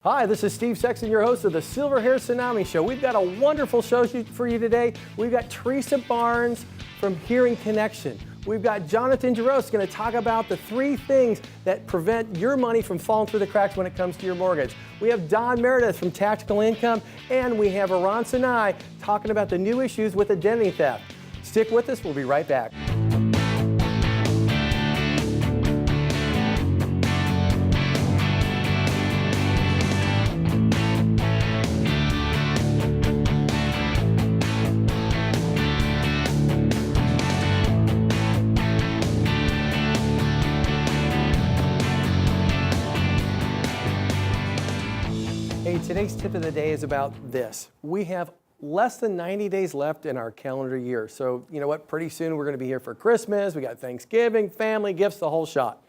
Hi, this is Steve Sexton, your host of the Silver Hair Tsunami Show. We've got a wonderful show for you today. We've got Theresa Barnes from Hearing Connection. We've got Jonathan Jaros going to talk about the 3 things that prevent your money from falling through the cracks when it comes to your mortgage. We have Don Meredith from Tactical Income, and we have Aran Sinai talking about the new issues with identity theft. Stick with us. We'll be right back. Hey, today's tip of the day is about this. We have less than 90 days left in our calendar year. So, you know what? Pretty soon we're going to be here for Christmas. We got Thanksgiving, family, gifts, the whole shot.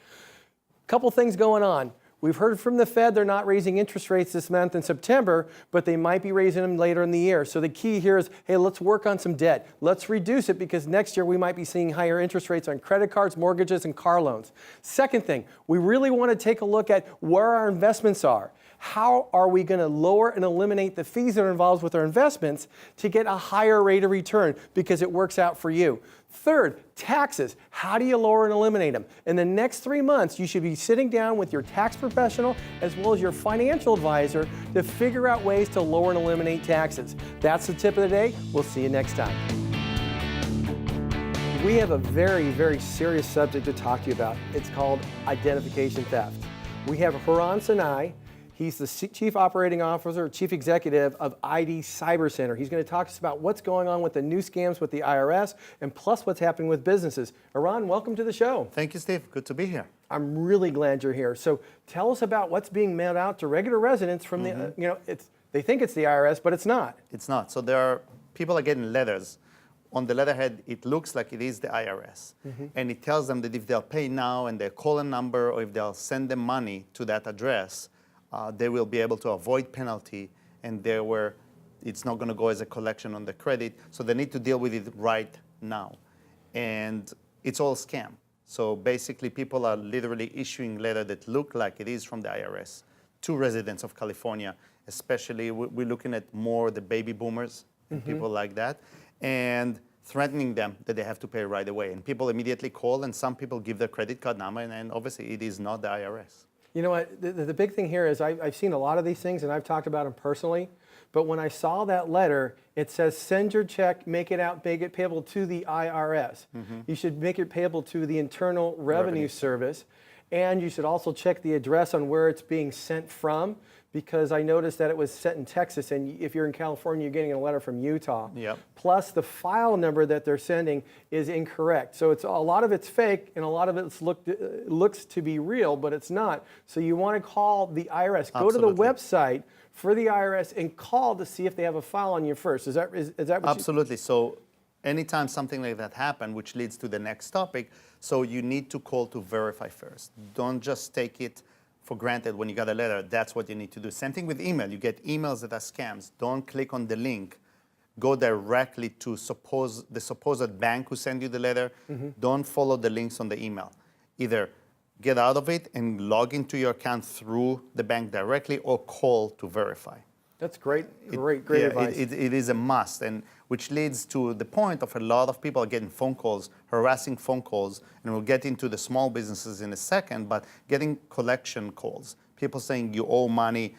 Couple things going on. We've heard from the Fed they're not raising interest rates this month in September, but they might be raising them later in the year. So the key here is, hey, let's work on some debt. Let's reduce it because next year we might be seeing higher interest rates on credit cards, mortgages, and car loans. Second thing, we really want to take a look at where our investments are. How are we going to lower and eliminate the fees that are involved with our investments to get a higher rate of return because it works out for you? Third, taxes. How do you lower and eliminate them? In the next 3 months, you should be sitting down with your tax professional as well as your financial advisor to figure out ways to lower and eliminate taxes. That's the tip of the day. We'll see you next time. We have a very, very serious subject to talk to you about. It's called identification theft. We have Aran Sinai. He's the Chief Operating Officer, Chief Executive of ID Cyber Center. He's going to talk to us about what's going on with the new scams with the IRS and plus what's happening with businesses. Aran, welcome to the show. Thank you, Steve. Good to be here. I'm really glad you're here. So tell us about what's being mailed out to regular residents from the, they think it's the IRS, but it's not. It's not. So people are getting letters. On the letterhead, it looks like it is the IRS. And it tells them that if they'll pay now and they call a number or if they'll send them money to that address, they will be able to avoid penalty, and it's not going to go as a collection on the credit. So they need to deal with it right now. And it's all scam. So basically, people are literally issuing letters that look like it is from the IRS to residents of California. Especially, we're looking at more the baby boomers and people like that, and threatening them that they have to pay right away. And people immediately call, and some people give their credit card number, and obviously it is not the IRS. You know what, the big thing here is I've seen a lot of these things and I've talked about them personally, but when I saw that letter, it says send your check, make it payable to the IRS. You should make it payable to the Internal Revenue Service, and you should also check the address on where it's being sent from, because I noticed that it was sent in Texas, and if you're in California, you're getting a letter from Utah. Plus, the file number that they're sending is incorrect. So a lot of it's fake, and a lot of it looks to be real, but it's not. So you want to call the IRS. Go to the website for the IRS and call to see if they have a file on you first. Is that what Absolutely. So anytime something like that happens, which leads to the next topic, so you need to call to verify first. Don't just take it for granted when you got a letter. That's what you need to do. Same thing with email. You get emails that are scams. Don't click on the link. Go directly to the supposed bank who sent you the letter. Don't follow the links on the email. Either get out of it and log into your account through the bank directly, or call to verify. That's great advice. It is a must, and which leads to the point of a lot of people are getting phone calls, harassing phone calls, and we'll get into the small businesses in a second, but getting collection calls. People saying you owe money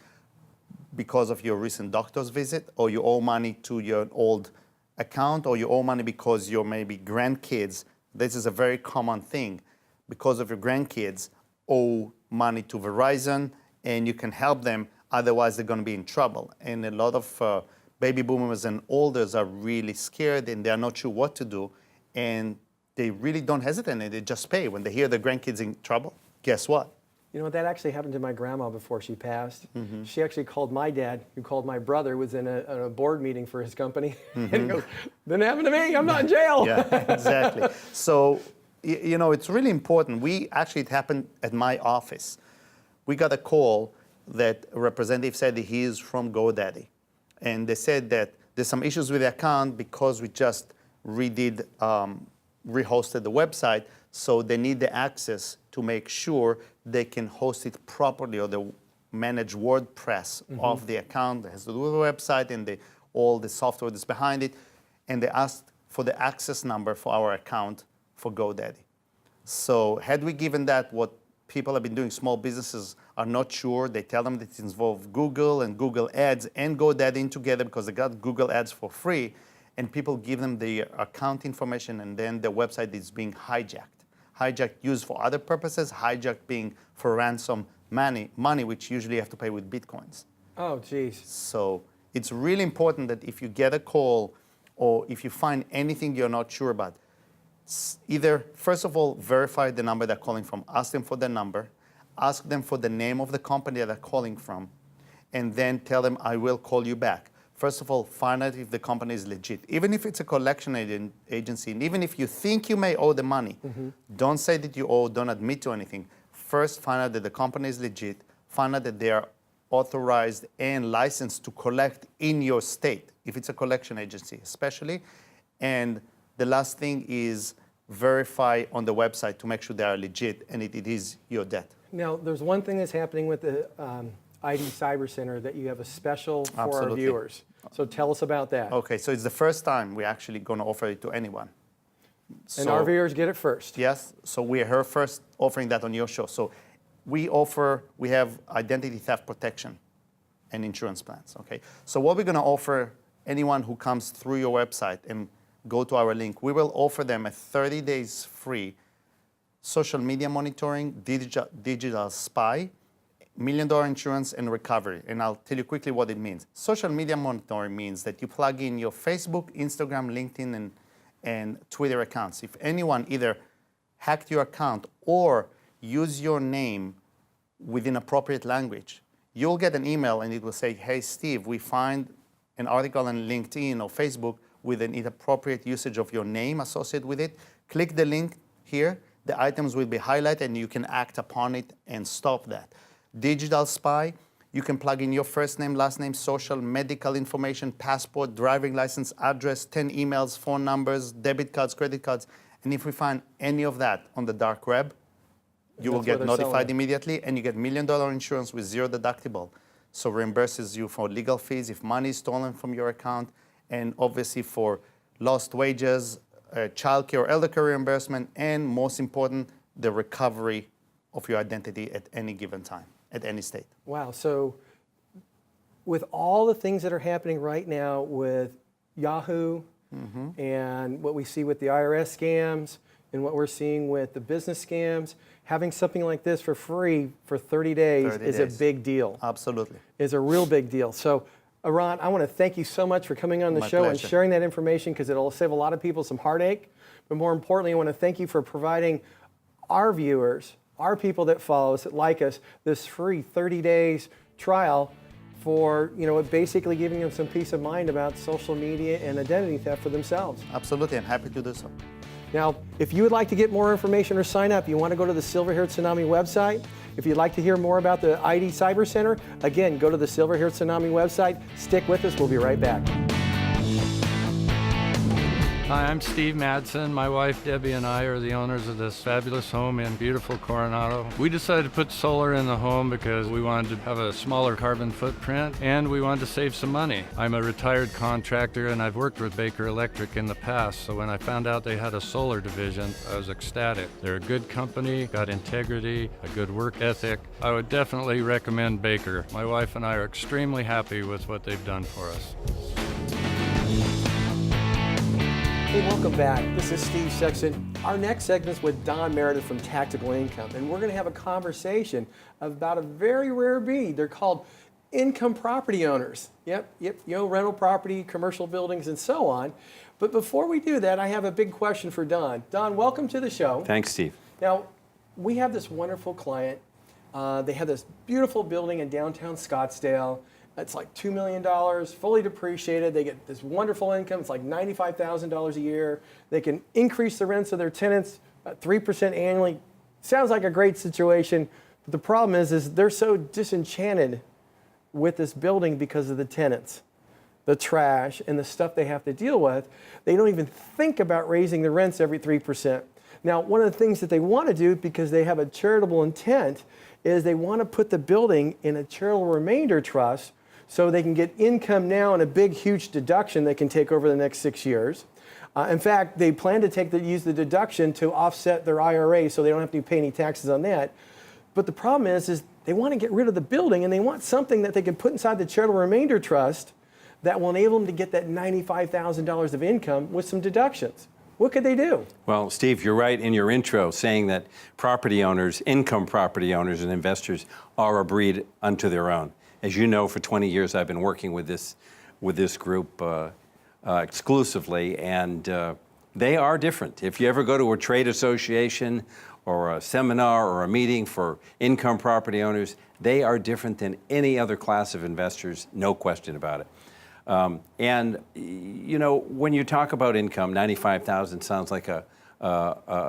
because of your recent doctor's visit, or you owe money to your old account, or you owe money because your maybe grandkids, this is a very common thing, because of your grandkids owe money to Verizon, and you can help them. Otherwise, they're going to be in trouble. And a lot of baby boomers and elders are really scared, and they're not sure what to do. And they really don't hesitate, and they just pay. When they hear their grandkids in trouble, guess what? You know, that actually happened to my grandma before she passed. She actually called my dad, who called my brother, who was in a board meeting for his company. And he goes, didn't happen to me, I'm not in jail. Yeah, exactly. So, you know, it's really important. It happened at my office. We got a call that a representative said that he is from GoDaddy. And they said that there's some issues with the account because we just rehosted the website, so they need the access to make sure they can host it properly, or the manage WordPress of the account that has to do with the website and all the software that's behind it. And they asked for the access number for our account for GoDaddy. So had we given that, what people have been doing, small businesses are not sure. They tell them that it involves Google and Google Ads and GoDaddy in together because they got Google Ads for free. And people give them the account information, and then the website is being hijacked. Hijacked used for other purposes, hijacked being for ransom money, which usually you have to pay with Bitcoins. Oh, geez. So it's really important that if you get a call or if you find anything you're not sure about, either, first of all, verify the number they're calling from, ask them for the number, ask them for the name of the company they're calling from, and then tell them, I will call you back. First of all, find out if the company is legit. Even if it's a collection agency, and even if you think you may owe the money, don't say that you owe, don't admit to anything. First, find out that the company is legit, find out that they are authorized and licensed to collect in your state, if it's a collection agency especially. And the last thing is verify on the website to make sure they are legit and it is your debt. Now, there's one thing that's happening with the ID Cyber Center that you have a special for our Absolutely. viewers. So tell us about that. Okay, so it's the first time we're actually going to offer it to anyone. And our viewers get it first. Yes, so we are first offering that on your show. So we have identity theft protection and insurance plans, okay? So what we're going to offer anyone who comes through your website and go to our link, we will offer them a 30 days free social media monitoring, digital spy, $1 million insurance, and recovery. And I'll tell you quickly what it means. Social media monitoring means that you plug in your Facebook, Instagram, LinkedIn, and Twitter accounts. If anyone either hacked your account or use your name with inappropriate language, you'll get an email and it will say, hey, Steve, we find an article on LinkedIn or Facebook with an inappropriate usage of your name associated with it. Click the link here. The items will be highlighted and you can act upon it and stop that. Digital spy, you can plug in your first name, last name, social, medical information, passport, driving license, address, 10 emails, phone numbers, debit cards, credit cards. And if we find any of that on the dark web, you will get notified immediately and you get $1 million insurance with zero deductible. So reimburses you for legal fees if money is stolen from your account, and obviously for lost wages, childcare or elder care reimbursement, and most important, the recovery of your identity at any given time, at any state. Wow, so with all the things that are happening right now with Yahoo and what we see with the IRS scams and what we're seeing with the business scams, having something like this for free for 30 days is a big deal. Absolutely. Is a real big deal. So, Eran, I want to thank you so much for coming on the show and sharing that information, because it'll save a lot of people some heartache. But more importantly, I want to thank you for providing our viewers, our people that follow us, that like us, this free 30 days trial for, basically giving them some peace of mind about social media and identity theft for themselves. Absolutely, I'm happy to do so. Now, if you would like to get more information or sign up, you want to go to the Silver-Haired Tsunami website. If you'd like to hear more about the ID Cyber Center, again, go to the Silver-Haired Tsunami website. Stick with us. We'll be right back. Hi, I'm Steve Madsen. My wife Debbie and I are the owners of this fabulous home in beautiful Coronado. We decided to put solar in the home because we wanted to have a smaller carbon footprint and we wanted to save some money. I'm a retired contractor and I've worked with Baker Electric in the past, so when I found out they had a solar division, I was ecstatic. They're a good company, got integrity, a good work ethic. I would definitely recommend Baker. My wife and I are extremely happy with what they've done for us. Hey, welcome back. This is Steve Sexton. Our next segment is with Don Meredith from Tactical Income, and we're going to have a conversation about a very rare breed. They're called income property owners. Yep, rental property, commercial buildings, and so on. But before we do that, I have a big question for Don. Don, welcome to the show. Thanks, Steve. Now, we have this wonderful client. They have this beautiful building in downtown Scottsdale. It's like $2 million, fully depreciated. They get this wonderful income. It's like $95,000 a year. They can increase the rents of their tenants at 3% annually. Sounds like a great situation. But the problem is they're so disenchanted with this building because of the tenants, the trash, and the stuff they have to deal with. They don't even think about raising the rents every 3%. Now, one of the things that they want to do, because they have a charitable intent, is they want to put the building in a charitable remainder trust so they can get income now and a big, huge deduction they can take over the next 6 years. In fact, they plan to use the deduction to offset their IRA so they don't have to pay any taxes on that. But the problem is they want to get rid of the building and they want something that they can put inside the charitable remainder trust that will enable them to get that $95,000 of income with some deductions. What could they do? Well, Steve, you're right in your intro saying that property owners, income property owners and investors are a breed unto their own. As you know, for 20 years I've been working with this group exclusively, and they are different. If you ever go to a trade association or a seminar or a meeting for income property owners, they are different than any other class of investors, no question about it. And you know, when you talk about income, 95,000 sounds like a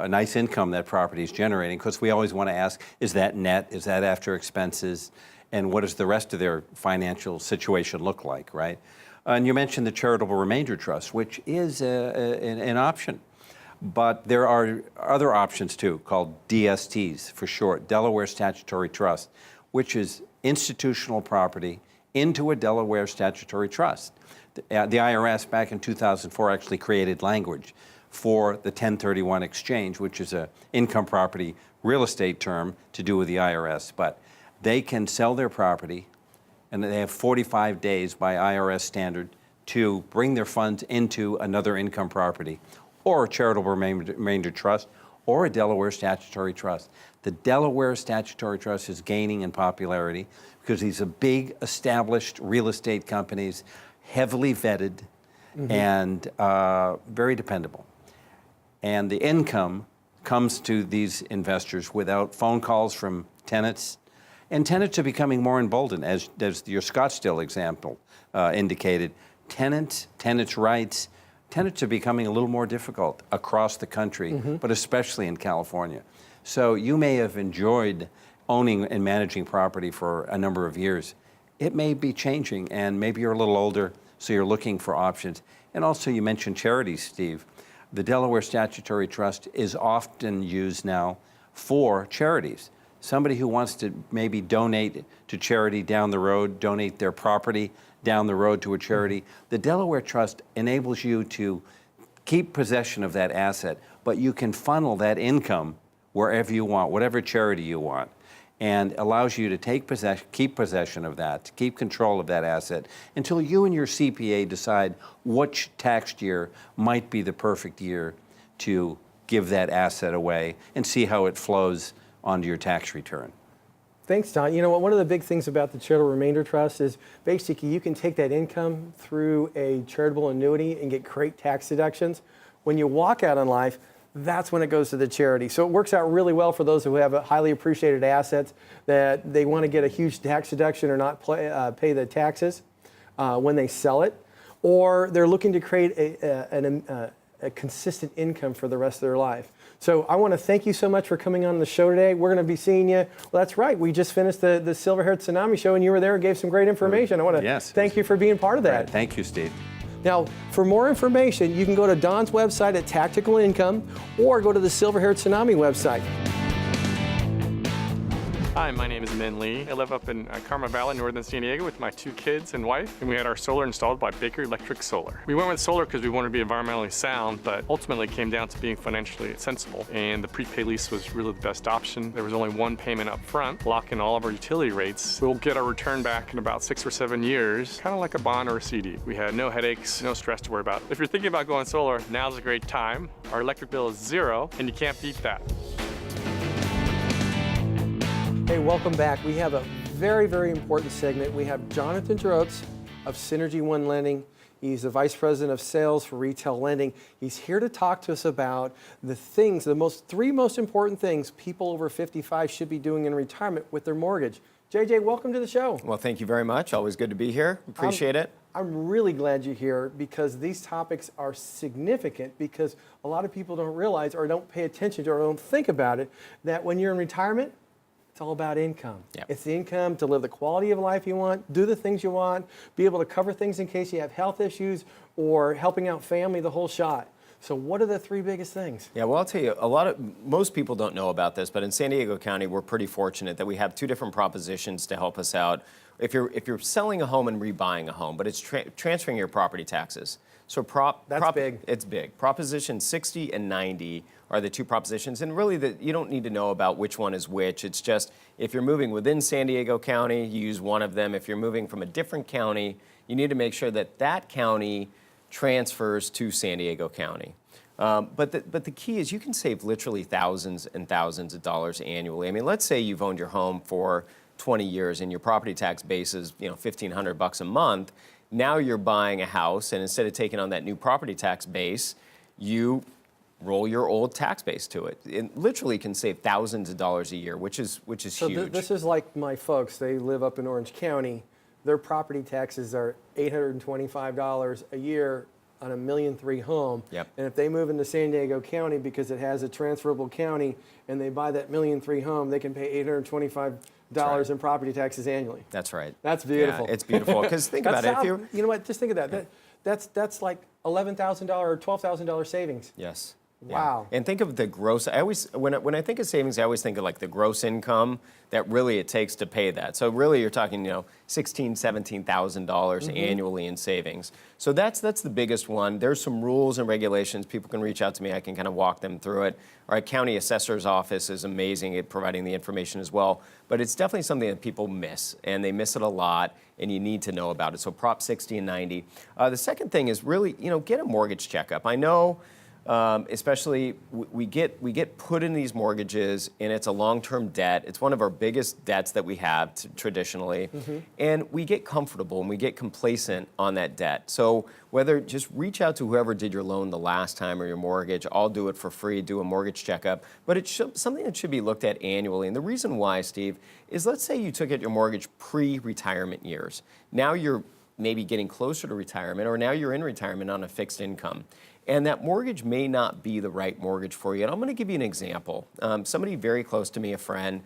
nice income that property is generating, because we always want to ask, is that net? Is that after expenses? And what does the rest of their financial situation look like, right? And you mentioned the charitable remainder trust, which is an option. But there are other options too, called DSTs for short, Delaware Statutory Trust, which is institutional property into a Delaware statutory trust. The IRS back in 2004 actually created language for the 1031 exchange, which is an income property real estate term to do with the IRS. But they can sell their property, and they have 45 days by IRS standard to bring their funds into another income property or a charitable remainder trust or a Delaware statutory trust. The Delaware statutory trust is gaining in popularity because these are big, established real estate companies, heavily vetted and very dependable. And the income comes to these investors without phone calls from tenants. And tenants are becoming more emboldened, as your Scottsdale example indicated. Tenants' rights, tenants are becoming a little more difficult across the country, but especially in California. So you may have enjoyed owning and managing property for a number of years. It may be changing, and maybe you're a little older, so you're looking for options. And also, you mentioned charities, Steve. The Delaware Statutory Trust is often used now for charities. Somebody who wants to maybe donate to charity down the road, donate their property down the road to a charity. The Delaware Trust enables you to keep possession of that asset, but you can funnel that income wherever you want, whatever charity you want, and allows you to keep possession of that, to keep control of that asset until you and your CPA decide which tax year might be the perfect year to give that asset away and see how it flows onto your tax return. Thanks, Don. You know what? One of the big things about the charitable remainder trust is basically you can take that income through a charitable annuity and get great tax deductions. When you walk out in life, that's when it goes to the charity. So it works out really well for those who have highly appreciated assets that they want to get a huge tax deduction or not pay the taxes when they sell it, or they're looking to create a consistent income for the rest of their life. So I want to thank you so much for coming on the show today. We're going to be seeing you. Well, that's right. We just finished the Silver-Haired Tsunami show, and you were there and gave some great information. I want to thank you for being part of that. Right. Thank you, Steve. Now, for more information, you can go to Don's website at Tactical Income or go to the Silver-Haired Tsunami website. Hi, my name is Min Lee. I live up in Carmel Valley, northern San Diego with my 2 kids and wife, and we had our solar installed by Baker Electric Solar. We went with solar because we wanted to be environmentally sound, but ultimately it came down to being financially sensible, and the prepaid lease was really the best option. There was only one payment up front, lock in all of our utility rates. We'll get our return back in about 6 or 7 years, kind of like a bond or a CD. We had no headaches, no stress to worry about. If you're thinking about going solar, now's a great time. Our electric bill is 0, and you can't beat that. Hey, welcome back. We have a very, very important segment. We have Jonathan Drotes of Synergy One Lending. He's the Vice President of Sales for Retail Lending. He's here to talk to us about the things, the 3 most important things people over 55 should be doing in retirement with their mortgage. JJ, welcome to the show. Well, thank you very much. Always good to be here. Appreciate it. I'm really glad you're here because these topics are significant because a lot of people don't realize or don't pay attention to or don't think about it, that when you're in retirement, it's all about income. Yep. It's the income to live the quality of life you want, do the things you want, be able to cover things in case you have health issues or helping out family, the whole shot. So what are the three biggest things? Yeah, well, I'll tell you, most people don't know about this, but in San Diego County, we're pretty fortunate that we have two different propositions to help us out. If you're selling a home and rebuying a home, but it's transferring your property taxes. So That's big. It's big. Proposition 60 and 90 are the two propositions, and really you don't need to know about which one is which. It's just if you're moving within San Diego County, you use one of them. If you're moving from a different county, you need to make sure that that county transfers to San Diego County. But the key is you can save literally thousands and thousands of dollars annually. I mean, let's say you've owned your home for 20 years and your property tax base is $1,500 a month. Now you're buying a house, and instead of taking on that new property tax base, you roll your old tax base to it. It literally can save thousands of dollars a year, which is So huge. this is like my folks. They live up in Orange County. Their property taxes are $825 a year on a $1.3 million home. Yep. And if they move into San Diego County because it has a transferable county and they buy that $1.3 million home, they can pay $825 right. in property taxes annually. That's right. That's beautiful. Yeah, it's beautiful. Because think about it. If you're, you know what? Just think of that. That's like $11,000 or $12,000 savings. yes. Wow. Yeah. And think of the gross. I always, when I think of savings, I always think of like the gross income that really it takes to pay that. So really, you're talking, $16,000, $17,000 annually in savings. So that's the biggest one. There's some rules and regulations. People can reach out to me. I can kind of walk them through it. Our county assessor's office is amazing at providing the information as well. But it's definitely something that people miss, and they miss it a lot, and you need to know about it. So Prop 60 and 90. The second thing is really, get a mortgage checkup. I know. Especially we get put in these mortgages, and it's a long-term debt. It's one of our biggest debts that we have traditionally, and we get comfortable and we get complacent on that debt. So whether just reach out to whoever did your loan the last time or your mortgage, I'll do it for free, do a mortgage checkup, but it's something that should be looked at annually. And the reason why, Steve, is let's say you took out your mortgage pre-retirement years. Now you're maybe getting closer to retirement, or now you're in retirement on a fixed income. And that mortgage may not be the right mortgage for you. And I'm going to give you an example. Somebody very close to me, a friend,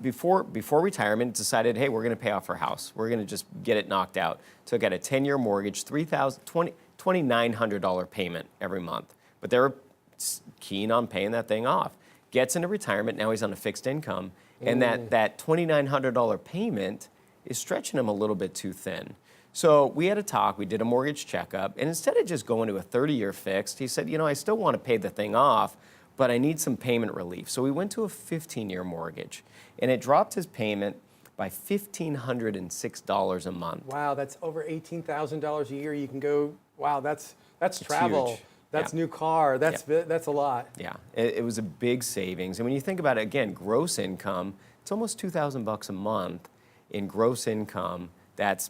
before retirement decided, hey, we're going to pay off our house. We're going to just get it knocked out. Took out a 10-year mortgage, $2,900 payment every month. But they were keen on paying that thing off. Gets into retirement, now he's on a fixed income. And that $2,900 payment is stretching him a little bit too thin. So we had a talk, we did a mortgage checkup, and instead of just going to a 30-year fixed, he said, I still want to pay the thing off, but I need some payment relief. So we went to a 15-year mortgage, and it dropped his payment by $1,506 a month. Wow, that's over $18,000 a year. You can go, wow, that's travel. Huge. That's new car. That's a lot. Yeah, it was a big savings. And when you think about it, again, gross income, it's almost $2,000 a month in gross income. That's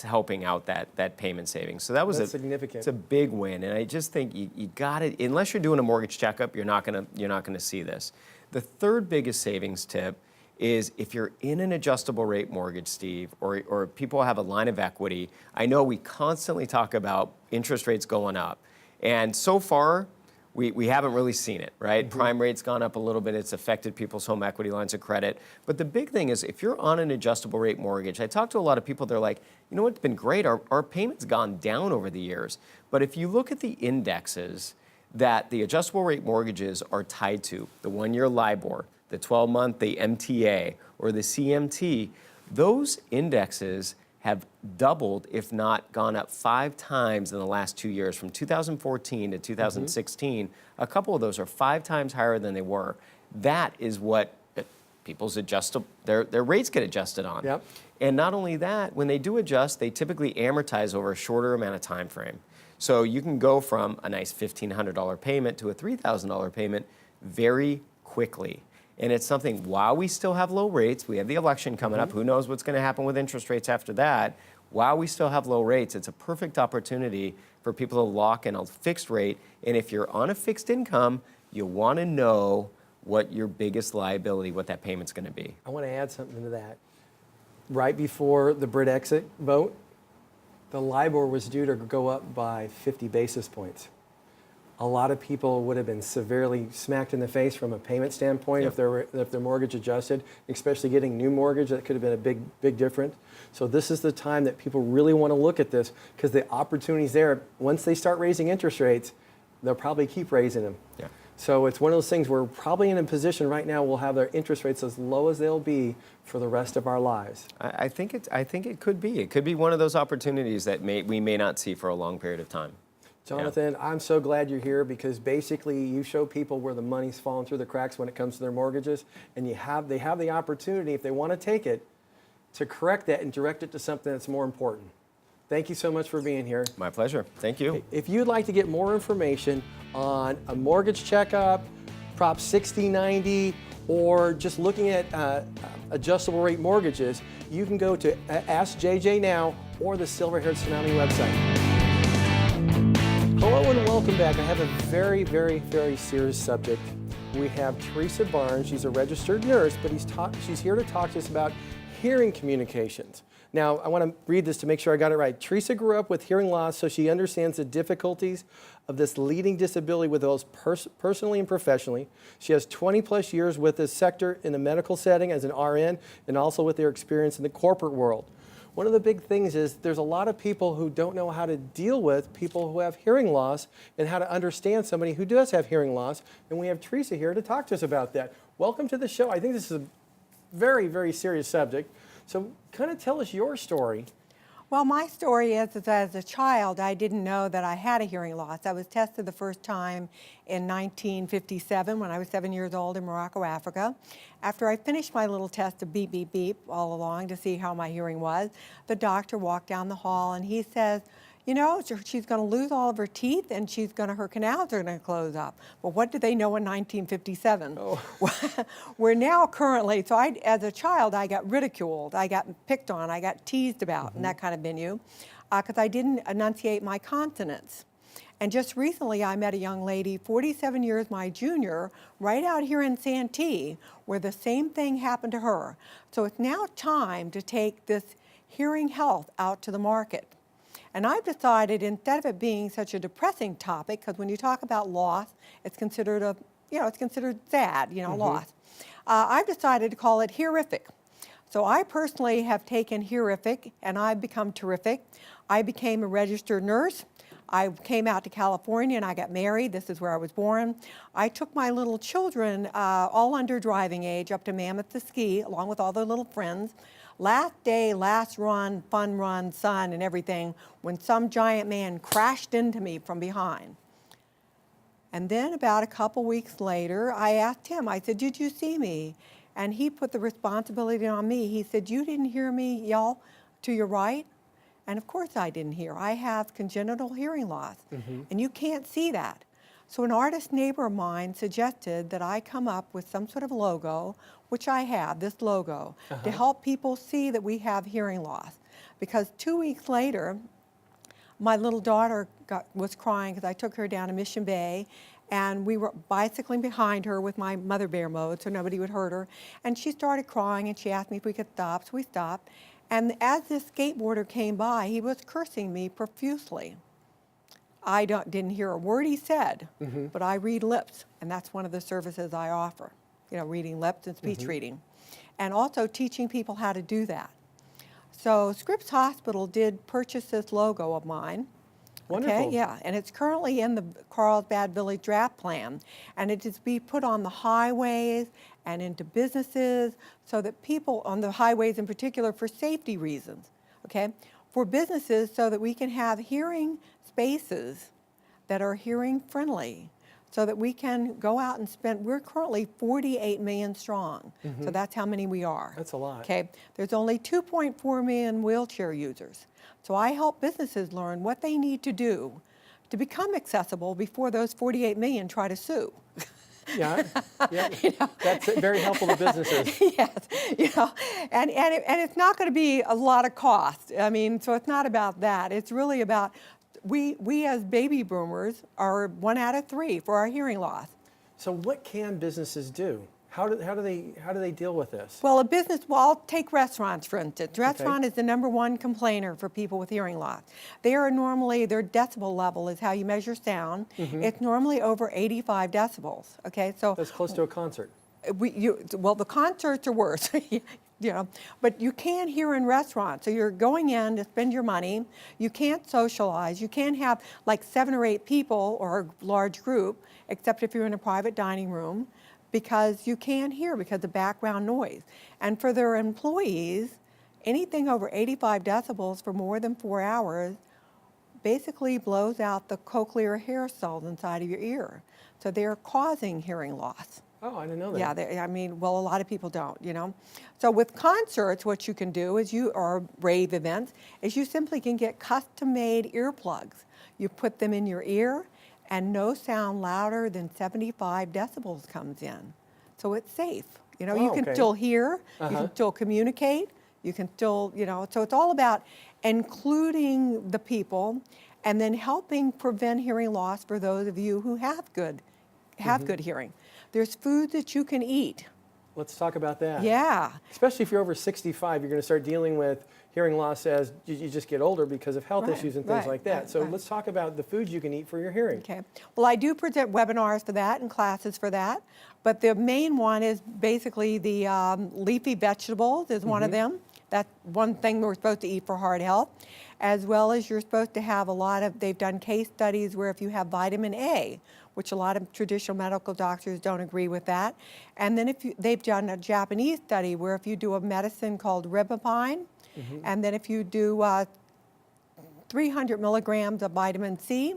helping out that payment savings. So that's significant. It's a big win, and I just think you got it. Unless you're doing a mortgage checkup, you're not gonna see this. The third biggest savings tip is if you're in an adjustable rate mortgage, Steve, or people have a line of equity. I know we constantly talk about interest rates going up, and so far, we haven't really seen it, right? Prime rate's gone up a little bit. It's affected people's home equity lines of credit. But the big thing is if you're on an adjustable rate mortgage, I talk to a lot of people, they're like, it's been great. Our payment's gone down over the years. But if you look at the indexes that the adjustable rate mortgages are tied to, the 1-year LIBOR, the 12-month, the MTA, or the CMT, those indexes have doubled, if not gone up 5 times in the last 2 years, from 2014 to 2016. A couple of those are 5 times higher than they were. That is what people's their rates get adjusted on. Yep. And not only that, when they do adjust, they typically amortize over a shorter amount of time frame. So you can go from a nice $1,500 payment to a $3,000 payment very quickly. And it's something, while we still have low rates, we have the election coming up, who knows what's going to happen with interest rates after that. While we still have low rates, it's a perfect opportunity for people to lock in a fixed rate. And if you're on a fixed income, you want to know what your biggest liability, what that payment's going to be. I want to add something to that. Right before the Brit exit vote, the LIBOR was due to go up by 50 basis points. A lot of people would have been severely smacked in the face from a payment standpoint if their mortgage adjusted, especially getting new mortgage. That could have been a big difference. So this is the time that people really want to look at this, because the opportunity's there. Once they start raising interest rates, they'll probably keep raising them. Yeah. So it's one of those things we're probably in a position right now we'll have their interest rates as low as they'll be for the rest of our lives. I think it could be. It could be one of those opportunities that we may not see for a long period of time. Jonathan, I'm so glad you're here because basically you show people where the money's falling through the cracks when it comes to their mortgages, and they have the opportunity, if they want to take it, to correct that and direct it to something that's more important. Thank you so much for being here. My pleasure. Thank you. If you'd like to get more information on a mortgage checkup, Prop 6090, or just looking at adjustable rate mortgages, you can go to Ask JJ Now or the Silver-Haired Tsunami website. Hello and welcome back. I have a very, very, very serious subject. We have Theresa Barnes. She's a registered nurse, but she's here to talk to us about hearing communications. Now, I want to read this to make sure I got it right. Theresa grew up with hearing loss, so she understands the difficulties of this leading disability with those personally and professionally. She has 20 plus years with this sector in the medical setting as an RN and also with their experience in the corporate world. One of the big things is there's a lot of people who don't know how to deal with people who have hearing loss and how to understand somebody who does have hearing loss. And we have Theresa here to talk to us about that. Welcome to the show. I think this is a very, very serious subject. So kind of tell us your story. Well, my story is that as a child, I didn't know that I had a hearing loss. I was tested the first time in 1957 when I was 7 years old in Morocco, Africa. After I finished my little test of beep, beep, beep all along to see how my hearing was, the doctor walked down the hall and he says, you know, she's going to lose all of her teeth and her canals are going to close up. But what did they know in 1957? Oh. We're now currently, so as a child, I got ridiculed, I got picked on, I got teased about and that kind of venue because I didn't enunciate my consonants. And just recently, I met a young lady, 47 years my junior, right out here in Santee, where the same thing happened to her. So it's now time to take this hearing health out to the market. And I've decided, instead of it being such a depressing topic, because when you talk about loss, it's considered sad, loss. I've decided to call it Hearific. So I personally have taken Hearific, and I've become terrific. I became a registered nurse. I came out to California and I got married. This is where I was born. I took my little children, all under driving age, up to Mammoth to ski, along with all their little friends. Last day, last run, fun run, sun and everything, when some giant man crashed into me from behind. And then about a couple weeks later, I asked him, I said, did you see me? And he put the responsibility on me. He said, you didn't hear me yell to your right? And of course I didn't hear. I have congenital hearing loss, and you can't see that. So an artist neighbor of mine suggested that I come up with some sort of logo, which I have, this logo, to help people see that we have hearing loss. Because 2 weeks later, my little daughter was crying because I took her down to Mission Bay, and we were bicycling behind her with my mother bear mode so nobody would hurt her. And she started crying, and she asked me if we could stop, so we stopped. And as this skateboarder came by, he was cursing me profusely. I didn't hear a word he said, but I read lips, and that's one of the services I offer, reading lips and speech reading, and also teaching people how to do that. So Scripps Hospital did purchase this logo of mine. Wonderful. Okay, yeah, and it's currently in the Carlsbad Village draft plan, and it is to be put on the highways and into businesses so that people, on the highways in particular, for safety reasons, okay, for businesses so that we can have hearing spaces that are hearing friendly so that we can go out and spend, we're currently 48 million strong, so that's how many we are. That's a lot. Okay, there's only 2.4 million wheelchair users. So I help businesses learn what they need to do to become accessible before those 48 million try to sue. Yeah, that's very helpful to businesses. Yes, and it's not going to be a lot of cost. I mean, so it's not about that. It's really about we as baby boomers are 1 out of 3 for our hearing loss. So what can businesses do? How do they deal with this? Well, I'll take restaurants, for instance. Restaurant is the #1 complainer for people with hearing loss. Their decibel level is how you measure sound. It's normally over 85 decibels, okay? So that's close to a concert. Well, the concerts are worse. But you can hear in restaurants. So you're going in to spend your money. You can't socialize. You can't have like 7 or 8 people or a large group, except if you're in a private dining room, because you can't hear because of background noise. And for their employees, anything over 85 decibels for more than 4 hours basically blows out the cochlear hair cells inside of your ear. So they're causing hearing loss. Oh, I didn't know that. Yeah, a lot of people don't, So with concerts, what you can do is or rave events, is you simply can get custom-made earplugs. You put them in your ear, and no sound louder than 75 decibels comes in. So it's safe. You can okay. still hear, you can still communicate, you can still, so it's all about including the people and then helping prevent hearing loss for those of you who have good hearing. There's foods that you can eat. Let's talk about that. Yeah. Especially if you're over 65, you're going to start dealing with hearing loss as you just get older because of health issues and things like that. So let's talk about the foods you can eat for your hearing. Okay. Well, I do present webinars for that and classes for that, but the main one is basically the leafy vegetables is one of them. That's one thing we're supposed to eat for heart health, as well as you're supposed to have they've done case studies where if you have vitamin A, which a lot of traditional medical doctors don't agree with that. And then they've done a Japanese study where if you do a medicine called ribofine, and then if you do 300 milligrams of vitamin C,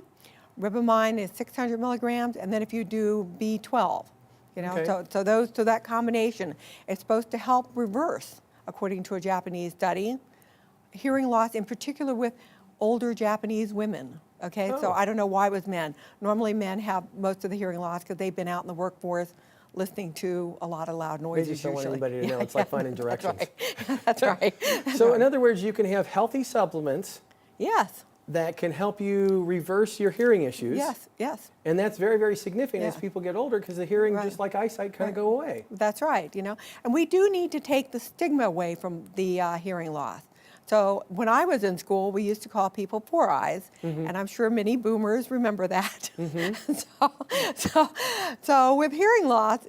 ribofine is 600 milligrams, and then if you do B12, so that combination is supposed to help reverse, according to a Japanese study, hearing loss, in particular with older Japanese women. Okay, so I don't know why it was men. Normally men have most of the hearing loss because they've been out in the workforce listening to a lot of loud They noises just don't want usually. anybody to know. It's like finding directions. That's right. So in other words, you can have healthy supplements Yes, that can help you reverse your hearing issues. yes. And that's very, very significant as Yeah. people get older because the hearing, Right. just like eyesight, kind of go away. That's right, And we do need to take the stigma away from the hearing loss. So when I was in school, we used to call people poor eyes, and I'm sure many boomers remember that. So with hearing loss,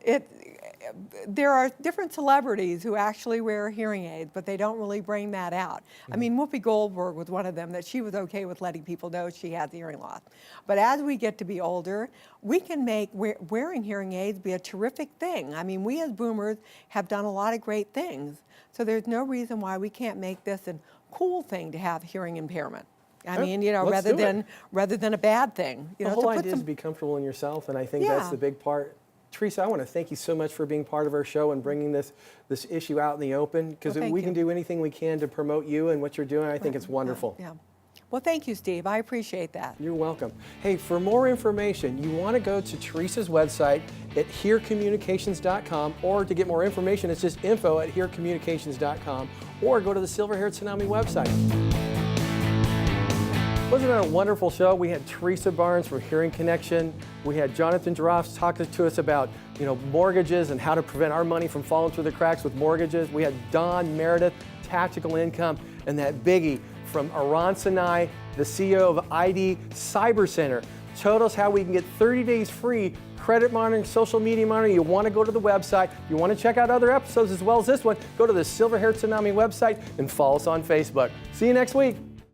there are different celebrities who actually wear hearing aids, but they don't really bring that out. I mean, Whoopi Goldberg was one of them, that she was okay with letting people know she has hearing loss. But as we get to be older, we can make wearing hearing aids be a terrific thing. I mean, we as boomers have done a lot of great things. So there's no reason why we can't make this a cool thing to have hearing impairment. I mean, let's do it. rather than a bad thing. The whole idea is to be comfortable in yourself, and I think that's the big part. Teresa, I want to thank you so much for being part of our show and bringing this issue out in the open, because Well, if we thank can you. do anything we can to promote you and what you're doing, I think it's wonderful. Yeah. Well, thank you, Steve. I appreciate that. You're welcome. Hey, for more information, you want to go to Teresa's website at hearcommunications.com, or to get more information, it's just info@hearcommunications.com, or go to the Silver-Haired Tsunami website. Wasn't that a wonderful show? We had Theresa Barnes from Hearing Connection. We had Jonathan Droffs talking to us about mortgages and how to prevent our money from falling through the cracks with mortgages. We had Don Meredith, Tactical Income, and that biggie from Aran Sinai, the CEO of ID Cyber Center. Told us how we can get 30 days free credit monitoring, social media monitoring. You want to go to the website. You want to check out other episodes as well as this one, go to the Silver-Haired Tsunami website and follow us on Facebook. See you next week.